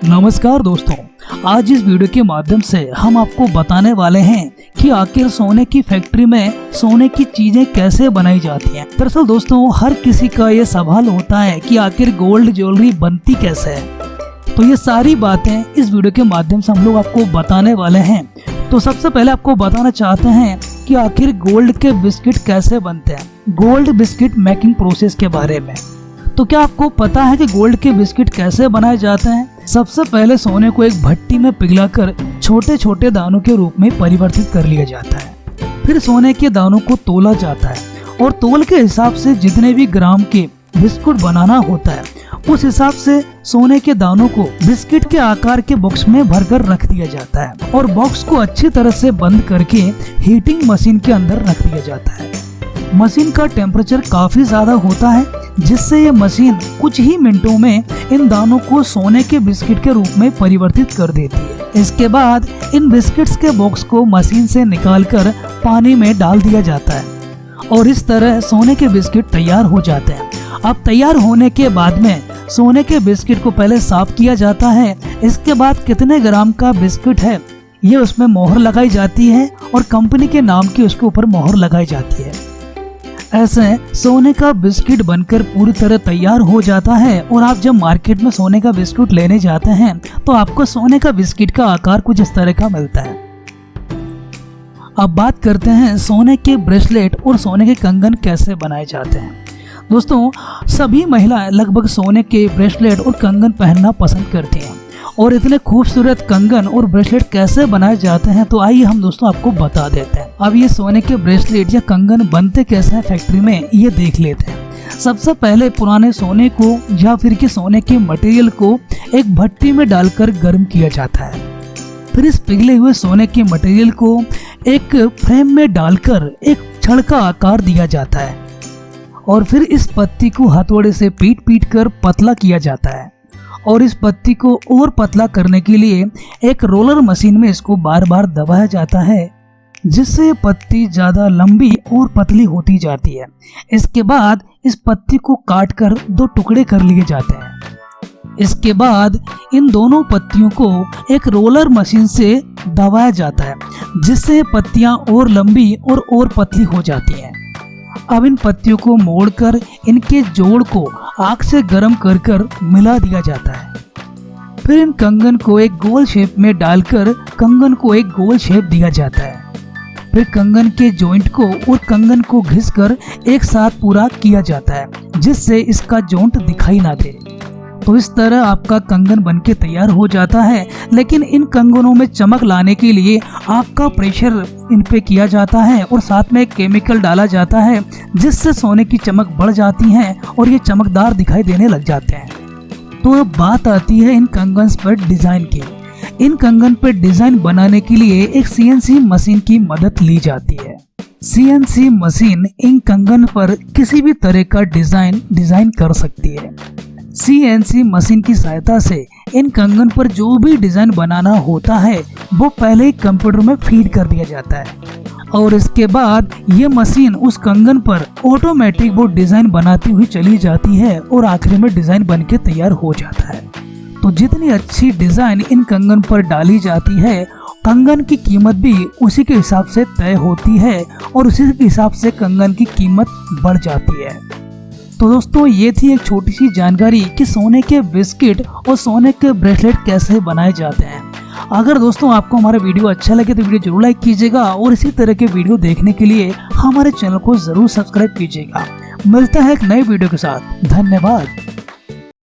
नमस्कार दोस्तों, आज इस वीडियो के माध्यम से हम आपको बताने वाले हैं कि आखिर सोने की फैक्ट्री में सोने की चीजें कैसे बनाई जाती हैं। दरअसल दोस्तों, हर किसी का ये सवाल होता है कि आखिर गोल्ड ज्वेलरी बनती कैसे है। तो ये सारी बातें इस वीडियो के माध्यम से हम लोग आपको बताने वाले हैं। तो सबसे पहले आपको बताना चाहते हैं कि आखिर गोल्ड के बिस्किट कैसे बनते हैं, गोल्ड बिस्किट मेकिंग प्रोसेस के बारे में। तो क्या आपको पता है कि गोल्ड के बिस्किट कैसे बनाए जाते हैं? सबसे पहले सोने को एक भट्टी में पिघलाकर छोटे छोटे दानों के रूप में परिवर्तित कर लिया जाता है। फिर सोने के दानों को तोला जाता है और तोल के हिसाब से जितने भी ग्राम के बिस्कुट बनाना होता है उस हिसाब से सोने के दानों को बिस्किट के आकार के बॉक्स में भरकर रख दिया जाता है और बॉक्स को अच्छी तरह से बंद करके हीटिंग मशीन के अंदर रख दिया जाता है। मशीन का टेम्परेचर काफी ज्यादा होता है, जिससे ये मशीन कुछ ही मिनटों में इन दानों को सोने के बिस्किट के रूप में परिवर्तित कर देती है। इसके बाद इन बिस्किट्स के बॉक्स को मशीन से निकालकर पानी में डाल दिया जाता है और इस तरह सोने के बिस्किट तैयार हो जाते हैं। अब तैयार होने के बाद में सोने के बिस्किट को पहले साफ किया जाता है। इसके बाद कितने ग्राम का बिस्किट है ये उसमें मोहर लगाई जाती है और कंपनी के नाम की उसके ऊपर मोहर लगाई जाती है। ऐसे सोने का बिस्किट बनकर पूरी तरह तैयार हो जाता है और आप जब मार्केट में सोने का बिस्कुट लेने जाते हैं तो आपको सोने का बिस्किट का आकार कुछ इस तरह का मिलता है। अब बात करते हैं सोने के ब्रेसलेट और सोने के कंगन कैसे बनाए जाते हैं। दोस्तों, सभी महिलाएं लगभग सोने के ब्रेसलेट और कंगन पहनना पसंद करती हैं और इतने खूबसूरत कंगन और ब्रेसलेट कैसे बनाए जाते हैं तो आइए हम दोस्तों आपको बता देते हैं। अब ये सोने के ब्रेसलेट या कंगन बनते कैसे हैं फैक्ट्री में, ये देख लेते हैं। सबसे पहले पुराने सोने को या फिर कि सोने के मटेरियल को एक भट्टी में डालकर गर्म किया जाता है। फिर इस पिघले हुए सोने के मटेरियल को एक फ्रेम में डालकर एक छड़ का आकार दिया जाता है और फिर इस पत्ती को हथौड़े से पीट कर पतला किया जाता है और इस पत्ती को और पतला करने के लिए एक रोलर मशीन में इसको बार बार दबाया जाता है, जिससे पत्ती ज्यादा लंबी और पतली होती जाती है। इसके बाद इस पत्ती को काटकर दो टुकड़े कर लिए जाते हैं। इसके बाद इन दोनों पत्तियों को एक रोलर मशीन से दबाया जाता है, जिससे पत्तियां और लंबी और पतली हो जाती हैं। अब इन पत्तियों को मोड़कर इनके जोड़ को आग से गर्म कर मिला दिया जाता है। फिर इन कंगन को एक गोल शेप में डालकर कंगन को एक गोल शेप दिया जाता है। फिर कंगन के जॉइंट को और कंगन को घिसकर एक साथ पूरा किया जाता है, जिससे इसका जॉइंट दिखाई ना दे। तो इस तरह आपका कंगन बनके तैयार हो जाता है। लेकिन इन कंगनों में चमक लाने के लिए आपका प्रेशर इन पे किया जाता है और साथ में एक केमिकल डाला जाता है, जिससे सोने की चमक बढ़ जाती है और ये चमकदार दिखाई देने लग जाते हैं। तो अब बात आती है इन कंगन पर डिजाइन की। इन कंगन पर डिजाइन बनाने के लिए एक CNC मशीन की मदद ली जाती है। CNC मशीन इन कंगन पर किसी भी तरह का डिजाइन कर सकती है। CNC मशीन की सहायता से इन कंगन पर जो भी डिजाइन बनाना होता है वो पहले ही कंप्यूटर में फीड कर दिया जाता है और इसके बाद ये मशीन उस कंगन पर ऑटोमेटिक वो डिजाइन बनाती हुई चली जाती है और आखिर में डिजाइन बनके तैयार हो जाता है। तो जितनी अच्छी डिजाइन इन कंगन पर डाली जाती है, कंगन की कीमत भी उसी के हिसाब से तय होती है और उसी के हिसाब से कंगन की कीमत बढ़ जाती है। तो दोस्तों, ये थी एक छोटी सी जानकारी कि सोने के बिस्किट और सोने के ब्रेसलेट कैसे बनाए जाते हैं। अगर दोस्तों आपको हमारा वीडियो अच्छा लगे तो वीडियो जरूर लाइक कीजिएगा और इसी तरह के वीडियो देखने के लिए हमारे चैनल को जरूर सब्सक्राइब कीजिएगा। मिलता है एक नए वीडियो के साथ। धन्यवाद।